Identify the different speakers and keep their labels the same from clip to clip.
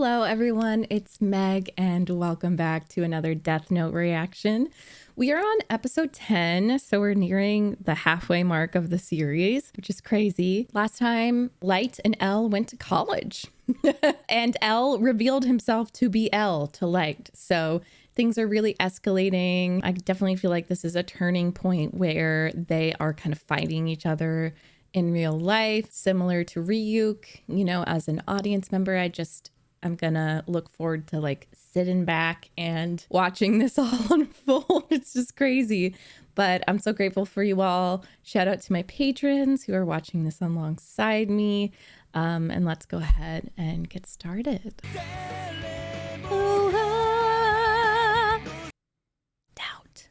Speaker 1: Hello everyone, it's Meg and welcome back to another Death Note reaction. We are on episode 10, so we're nearing the halfway mark of the series, which is crazy. Last time, Light and L went to college and L revealed himself to be L to Light. So things are really escalating. I definitely feel like this is a turning point where they are kind of fighting each other in real life, similar to Ryuk. You know, as an audience member, I'm gonna look forward to like sitting back and watching this all unfold. It's just crazy, but I'm so grateful for you all. Shout out to my patrons who are watching this alongside me. And let's go ahead and get started. Doubt.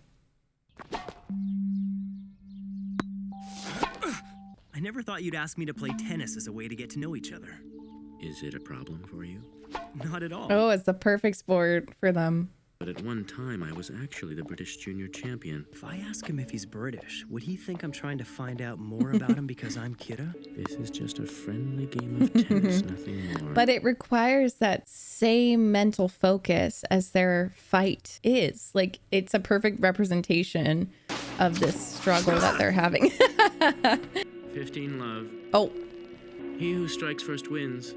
Speaker 2: I never thought you'd ask me to play tennis as a way to get to know each other.
Speaker 3: Is it a problem for you?
Speaker 2: Not at all.
Speaker 1: Oh, it's the perfect sport for them.
Speaker 3: But at one time, I was actually the British junior champion.
Speaker 2: If I ask him if he's British, would he think I'm trying to find out more about him because I'm Kira?
Speaker 3: This is just a friendly game of tennis, nothing more.
Speaker 1: But it requires that same mental focus as their fight is. Like, it's a perfect representation of this struggle that they're having.
Speaker 3: 15 love.
Speaker 1: Oh.
Speaker 3: He who strikes first wins.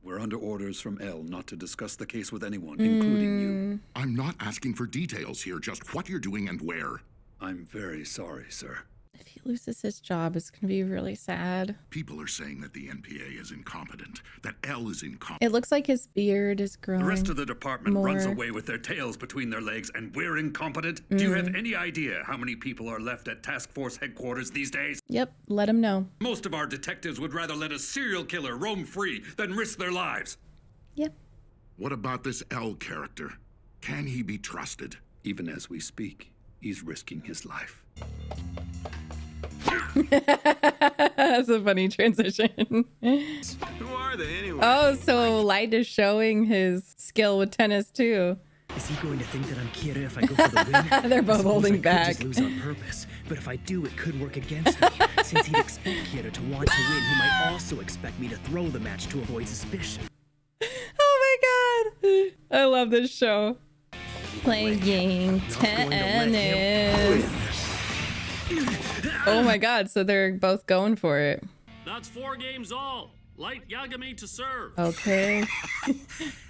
Speaker 4: We're under orders from L not to discuss the case with anyone, including you.
Speaker 5: I'm not asking for details here, just what you're doing and where.
Speaker 4: I'm very sorry, sir.
Speaker 1: If he loses his job, it's going to be really sad.
Speaker 5: People are saying that the NPA is incompetent, that L is incompetent.
Speaker 1: It looks like his beard is growing.
Speaker 4: The rest of the department
Speaker 1: more.
Speaker 4: runs away with their tails between their legs, and we're incompetent? Do you have any idea how many people are left at task force headquarters these days?
Speaker 1: Yep, let him know.
Speaker 4: Most of our detectives would rather let a serial killer roam free than risk their lives.
Speaker 1: Yep.
Speaker 5: What about this L character? Can he be trusted?
Speaker 4: Even as we speak, he's risking his life.
Speaker 1: That's a funny transition.
Speaker 2: Who are they anyway?
Speaker 1: Oh, so Light is showing his skill with tennis too.
Speaker 2: Is he going to think that I'm Kira if I go for the win?
Speaker 1: They're both
Speaker 2: I suppose
Speaker 1: holding
Speaker 2: I could
Speaker 1: back.
Speaker 2: just lose on purpose, but if I do, it could work against me. Since he'd expect Kira to want to win, he might also expect me to throw the match to avoid suspicion.
Speaker 1: Oh my god. I love this show. Playing tennis. Oh my god, so they're both going for it.
Speaker 6: That's 4 games all. Light Yagami to serve.
Speaker 1: Okay.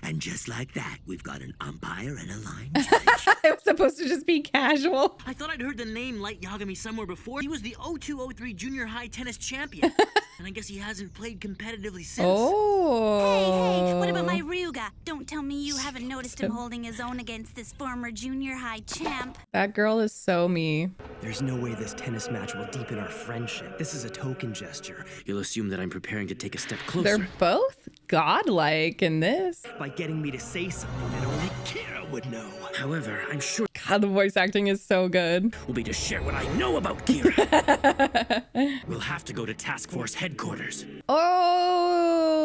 Speaker 7: And just like that, we've got an umpire and a line judge.
Speaker 1: It was supposed to just be casual.
Speaker 7: I thought I'd heard the name Light Yagami somewhere before. He was the 0203 junior high tennis champion. And I guess he hasn't played competitively since.
Speaker 1: Oh.
Speaker 8: Hey, what about my Ryuga? Don't tell me you haven't noticed him holding his own against this former junior high champ.
Speaker 1: That girl is so me.
Speaker 2: There's no way this tennis match will deepen our friendship. This is a token gesture.
Speaker 3: You'll assume that I'm preparing to take a step closer.
Speaker 1: They're both godlike in this.
Speaker 2: By getting me to say something that only Kira would know.
Speaker 3: However, I'm sure
Speaker 1: God, the voice acting is so good.
Speaker 3: will be to share what I know about Kira. We'll have to go to task force headquarters.
Speaker 1: Oh.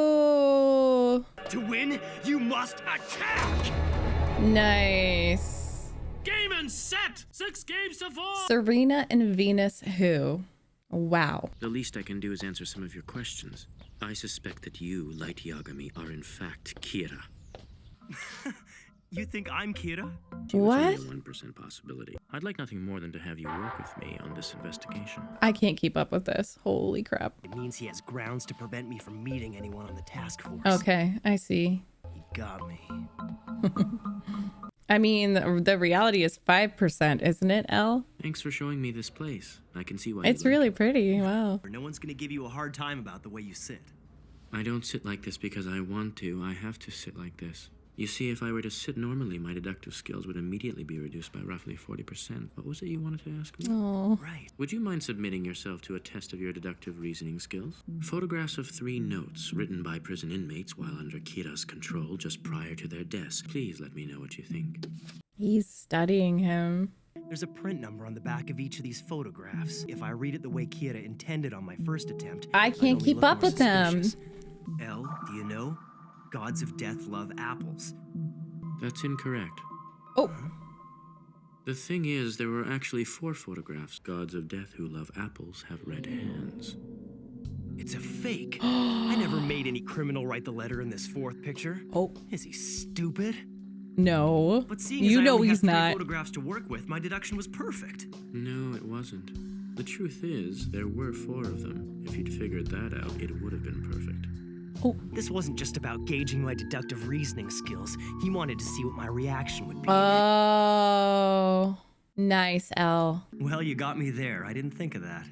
Speaker 2: To win, you must attack!
Speaker 1: Nice.
Speaker 6: Game and set. 6 games to 4.
Speaker 1: Serena and Venus who? Wow.
Speaker 3: The least I can do is answer some of your questions. I suspect that you, Light Yagami, are in fact Kira.
Speaker 2: You think I'm Kira?
Speaker 1: What?
Speaker 3: It's only a 1% possibility. I'd like nothing more than to have you work with me on this investigation.
Speaker 1: I can't keep up with this. Holy crap.
Speaker 2: It means he has grounds to prevent me from meeting anyone on the task force.
Speaker 1: Okay, I see.
Speaker 2: He got me.
Speaker 1: I mean, the reality is 5%, isn't it, Elle?
Speaker 3: Thanks for showing me this place. I can see why
Speaker 1: It's
Speaker 3: you like
Speaker 1: really
Speaker 3: it.
Speaker 1: pretty. Wow.
Speaker 2: No one's gonna give you a hard time about the way you sit.
Speaker 3: I don't sit like this because I want to. I have to sit like this. You see, if I were to sit normally, my deductive skills would immediately be reduced by roughly 40%. What was it you wanted to ask me?
Speaker 1: Oh.
Speaker 2: Right.
Speaker 3: Would you mind submitting yourself to a test of your deductive reasoning skills? Photographs of 3 notes written by prison inmates while under Kira's control just prior to their deaths. Please let me know what you think.
Speaker 1: He's studying him.
Speaker 2: There's a print number on the back of each of these photographs. If I read it the way Kira intended on my first attempt,
Speaker 1: I
Speaker 2: I'd
Speaker 1: can't
Speaker 2: only
Speaker 1: keep
Speaker 2: look
Speaker 1: up
Speaker 2: more
Speaker 1: with them.
Speaker 2: suspicious. L, do you know? Gods of death love apples.
Speaker 3: That's incorrect.
Speaker 1: Oh.
Speaker 3: The thing is, there were actually 4 photographs. Gods of death who love apples have red hands.
Speaker 2: It's a fake. I never made any criminal write the letter in this fourth picture.
Speaker 1: Oh,
Speaker 2: Is he stupid?
Speaker 1: no.
Speaker 2: But seeing
Speaker 1: You
Speaker 2: as I
Speaker 1: know
Speaker 2: only
Speaker 1: he's
Speaker 2: had 3
Speaker 1: not.
Speaker 2: photographs to work with, my deduction was perfect.
Speaker 3: No, it wasn't. The truth is, there were 4 of them. If you'd figured that out, it would have been perfect.
Speaker 2: This wasn't just about gauging my deductive reasoning skills. He wanted to see what my reaction would be.
Speaker 1: Oh, nice, L.
Speaker 2: Well, you got me there. I didn't think of that.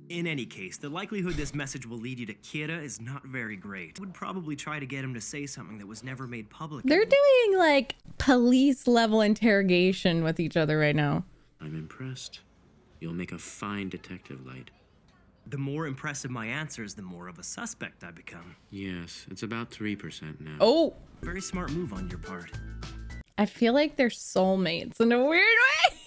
Speaker 2: In any case, the likelihood this message will lead you to Kira is not very great. I would probably try to get him to say something that was never made public.
Speaker 1: They're doing like police level interrogation with each other right now.
Speaker 3: I'm impressed. You'll make a fine detective, Light.
Speaker 2: The more impressive my answers, the more of a suspect I become.
Speaker 3: Yes, it's about 3% now.
Speaker 1: Oh,
Speaker 2: Very smart move on your part.
Speaker 1: I feel like they're soulmates in a weird way.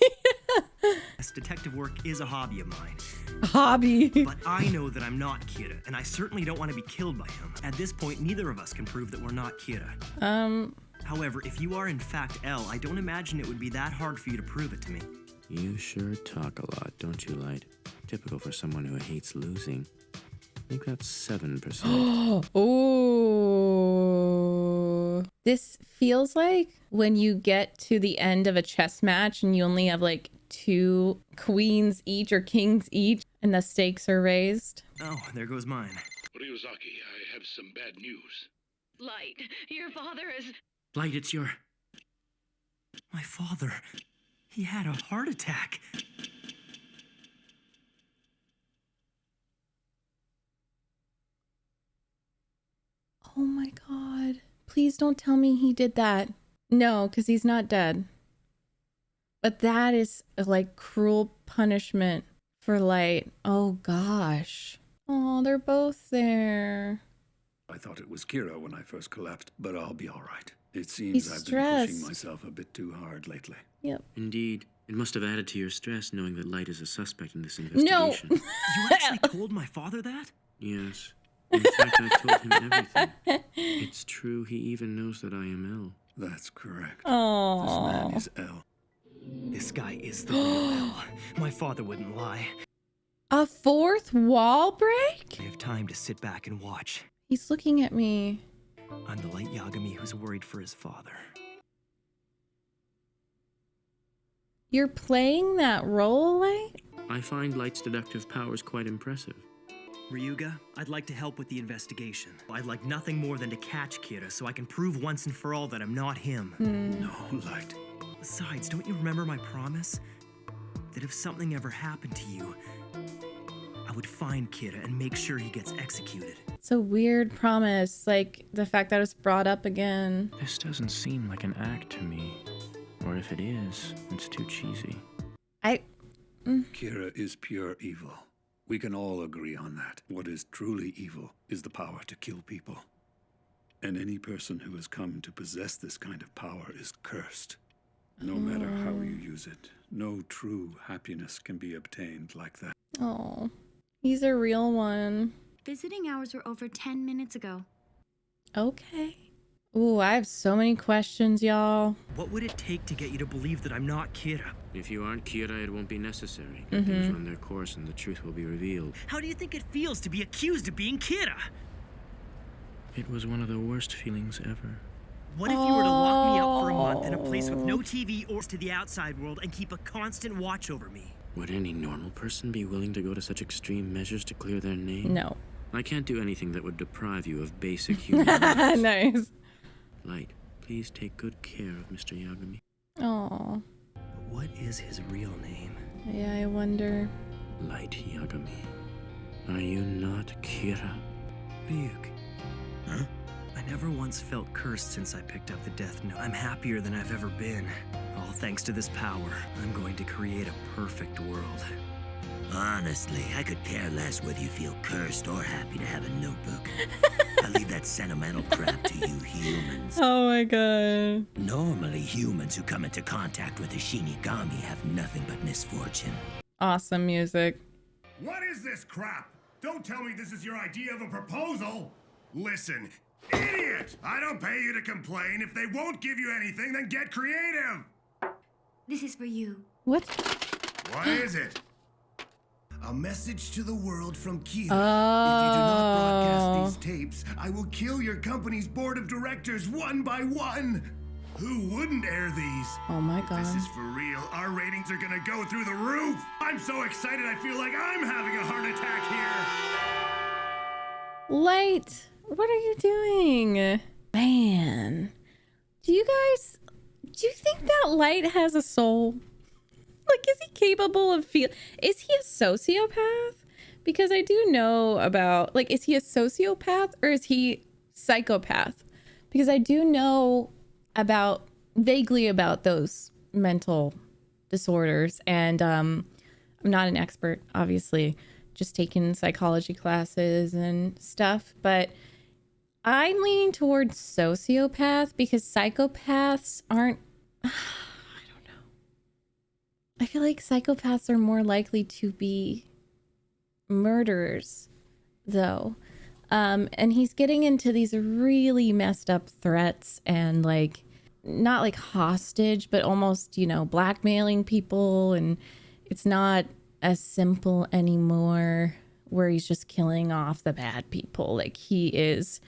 Speaker 2: Yes, detective work is a hobby of mine.
Speaker 1: Hobby.
Speaker 2: But I know that I'm not Kira, and I certainly don't want to be killed by him. At this point, neither of us can prove that we're not Kira. However, if you are in fact L, I don't imagine it would be that hard for you to prove it to me.
Speaker 3: You sure talk a lot, don't you, Light? Typical for someone who hates losing. I think that's 7%.
Speaker 1: Oh, this feels like when you get to the end of a chess match and you only have like 2 queens each or kings each and the stakes are raised.
Speaker 2: Oh, there goes mine.
Speaker 5: Ryuzaki, I have some bad news.
Speaker 9: Light, your father is...
Speaker 3: Light, it's your...
Speaker 2: My father, he had a heart attack.
Speaker 1: Oh my God. Please don't tell me he did that. No, because he's not dead. But that is like cruel punishment for Light. Oh gosh. Oh, they're both there.
Speaker 4: I thought it was Kira when I first collapsed, but I'll be all right. It
Speaker 1: He's
Speaker 4: seems I've been
Speaker 1: stressed.
Speaker 4: pushing myself a bit too hard lately.
Speaker 1: Yep.
Speaker 3: Indeed. It must have added to your stress knowing that Light is a suspect in this
Speaker 1: No.
Speaker 3: investigation.
Speaker 2: You actually told my father that?
Speaker 3: Yes. In fact, I've told him everything. It's true, he even knows that I am L.
Speaker 4: That's correct.
Speaker 1: Oh.
Speaker 4: This man is L.
Speaker 2: This guy is the real L. My father wouldn't lie.
Speaker 1: A 4th wall break?
Speaker 2: I have time to sit back and watch.
Speaker 1: He's looking at me.
Speaker 2: I'm the Light Yagami who's worried for his father.
Speaker 1: You're playing that role, Light?
Speaker 3: I find Light's deductive powers quite impressive.
Speaker 2: Ryuga, I'd like to help with the investigation. I'd like nothing more than to catch Kira so I can prove once and for all that I'm not him.
Speaker 4: No, Light.
Speaker 2: Besides, don't you remember my promise? That if something ever happened to you, I would find Kira and make sure he gets executed.
Speaker 1: It's a weird promise, like the fact that it's brought up again.
Speaker 3: This doesn't seem like an act to me. Or if it is, it's too cheesy.
Speaker 4: Kira is pure evil. We can all agree on that. What is truly evil is the power to kill people. And any person who has come to possess this kind of power is cursed. No matter how you use it, no true happiness can be obtained like that.
Speaker 1: Oh, he's a real one.
Speaker 8: Visiting hours were over 10 minutes ago.
Speaker 3: Okay.
Speaker 1: Ooh, I have so many questions, y'all.
Speaker 2: What would it take to get you to believe that I'm not Kira?
Speaker 3: If you aren't Kira, it won't be necessary. Let things run their course and the truth will be revealed.
Speaker 2: How do you think it feels to be accused of being Kira?
Speaker 3: It was one of the worst feelings ever.
Speaker 2: What if you were to lock me up for a month in a place with no TV or to the outside world and keep a constant watch over me?
Speaker 3: Would any normal person be willing to go to such extreme measures to clear their name?
Speaker 1: No.
Speaker 3: I can't do anything that would deprive you of basic human rights.
Speaker 1: Nice.
Speaker 3: Light, please take good care of Mr. Yagami.
Speaker 1: Oh,
Speaker 2: What is his real name?
Speaker 1: yeah, I wonder.
Speaker 3: Light Yagami. Are you not Kira?
Speaker 2: Ryuk. Huh? I never once felt cursed since I picked up the Death Note. I'm happier than I've ever been. All thanks to this power, I'm going to create a perfect world.
Speaker 10: Honestly, I could care less whether you feel cursed or happy to have a notebook. I leave that sentimental crap to you humans.
Speaker 1: Oh my god.
Speaker 10: Normally, humans who come into contact with a Shinigami have nothing but misfortune.
Speaker 1: Awesome music.
Speaker 11: What is this crap? Don't tell me this is your idea of a proposal. Listen, idiot! I don't pay you to complain. If they won't give you anything, then get creative.
Speaker 8: This is for you.
Speaker 1: What?
Speaker 11: What is it? A message to the world from Kira. If you do not broadcast these tapes, I will kill your company's board of directors one by one. Who wouldn't air these?
Speaker 1: Oh my
Speaker 11: If
Speaker 1: god.
Speaker 11: this is for real, our ratings are gonna go through the roof. I'm so excited I feel like I'm having a heart attack here.
Speaker 1: Light, what are you doing? Man, do you think that Light has a soul? Like, is he capable of is he a sociopath? Because I do know about, like, is he a sociopath or is he psychopath? Because I do know vaguely about those mental disorders, and I'm not an expert, obviously, just taking psychology classes and stuff, but I'm leaning towards sociopath because psychopaths aren't I feel like psychopaths are more likely to be murderers, though. And he's getting into these really messed up threats and, like, not like hostage, but almost, blackmailing people. And it's not as simple anymore where he's just killing off the bad people. Like, he is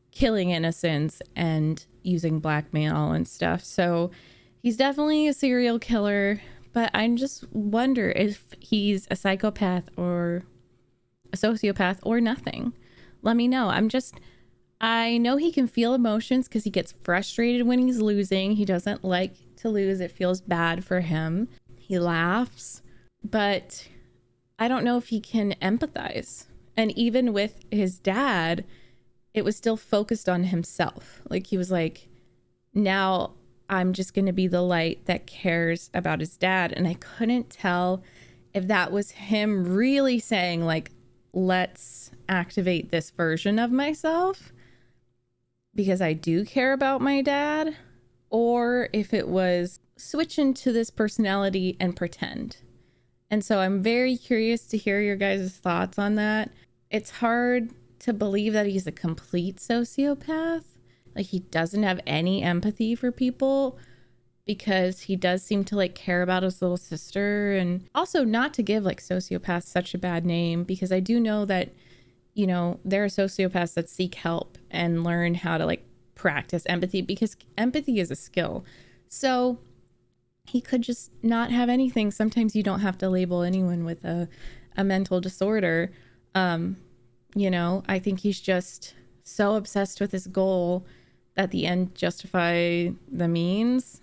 Speaker 1: killing innocents and using blackmail and stuff. So he's definitely a serial killer. But I just wonder if he's a psychopath or a sociopath or nothing. Let me know. I know he can feel emotions because he gets frustrated when he's losing. He doesn't like to lose. It feels bad for him. He laughs, but I don't know if he can empathize. And even with his dad, it was still focused on himself. Like, he was like, now I'm just going to be the Light that cares about his dad. And I couldn't tell if that was him really saying, like, let's activate this version of myself because I do care about my dad, or if it was switch into this personality and pretend. And so I'm very curious to hear your guys' thoughts on that. It's hard to believe that he's a complete sociopath. Like, he doesn't have any empathy for people because he does seem to, like, care about his little sister. And also, not to give, like, sociopaths such a bad name, because I do know that, there are sociopaths that seek help and learn how to, like, practice empathy, because empathy is a skill. So he could just not have anything. Sometimes you don't have to label anyone with a mental disorder. I think he's just so obsessed with his goal that the end justify the means.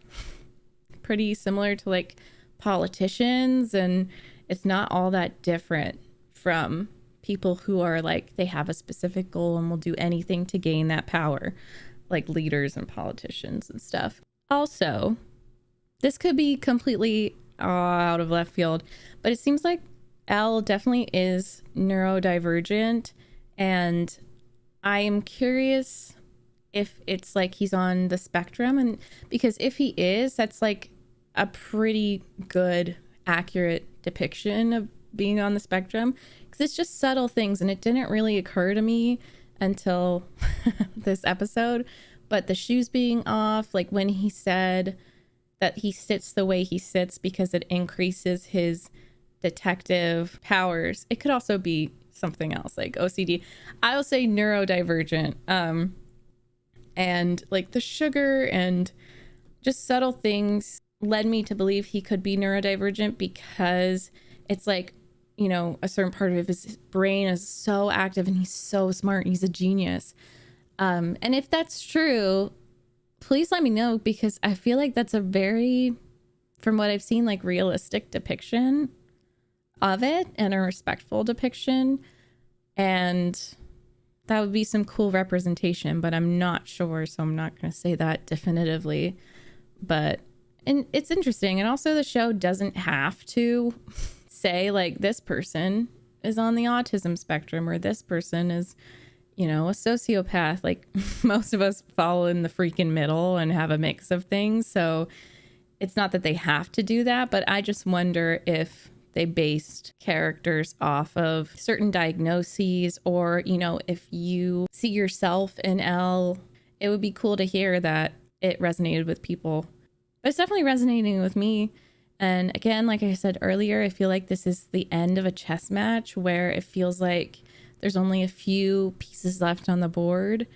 Speaker 1: Pretty similar to, like, politicians, and it's not all that different from people who are like, they have a specific goal and will do anything to gain that power, like leaders and politicians and stuff. Also, this could be completely out of left field, but it seems like L definitely is neurodivergent, and I am curious if it's like he's on the spectrum, and because if he is, that's like a pretty good, accurate depiction of being on the spectrum, because it's just subtle things, and it didn't really occur to me until this episode. But the shoes being off, like when he said that he sits the way he sits because it increases his detective powers, it could also be something else like OCD. I will say neurodivergent. And like the sugar and just subtle things led me to believe he could be neurodivergent, because it's like, a certain part of his brain is so active and he's so smart. He's a genius. And if that's true, please let me know, because I feel like that's a very, from what I've seen, like realistic depiction of it and a respectful depiction. And that would be some cool representation, but I'm not sure, so I'm not going to say that definitively. And it's interesting. And also, the show doesn't have to say like this person is on the autism spectrum or this person is, a sociopath. Like, most of us fall in the freaking middle and have a mix of things. So it's not that they have to do that, but I just wonder if they based characters off of certain diagnoses, or, if you see yourself in L, it would be cool to hear that it resonated with people. But it's definitely resonating with me. And again, like I said earlier, I feel like this is the end of a chess match where it feels like there's only a few pieces left on the board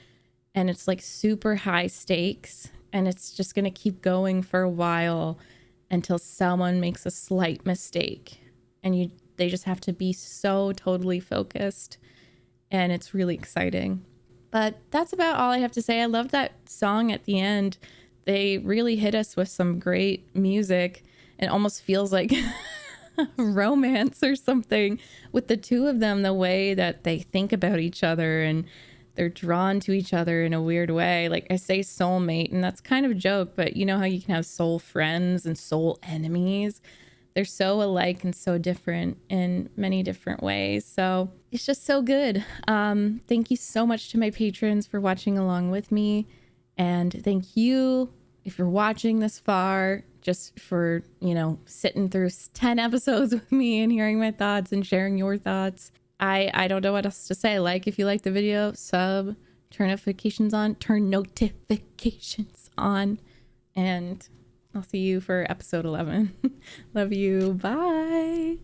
Speaker 1: and it's like super high stakes, and it's just going to keep going for a while until someone makes a slight mistake, and they just have to be so totally focused, and it's really exciting. But that's about all I have to say. I love that song at the end. They really hit us with some great music. It almost feels like romance or something with the two of them, the way that they think about each other and they're drawn to each other in a weird way. Like, I say soulmate, and that's kind of a joke, but you know how you can have soul friends and soul enemies? They're so alike and so different in many different ways. So it's just so good. Thank you so much to my patrons for watching along with me. And thank you, if you're watching this far, just for, sitting through 10 episodes with me and hearing my thoughts and sharing your thoughts. I don't know what else to say. Like, if you like the video, sub, turn notifications on, and I'll see you for episode 11. Love you. Bye.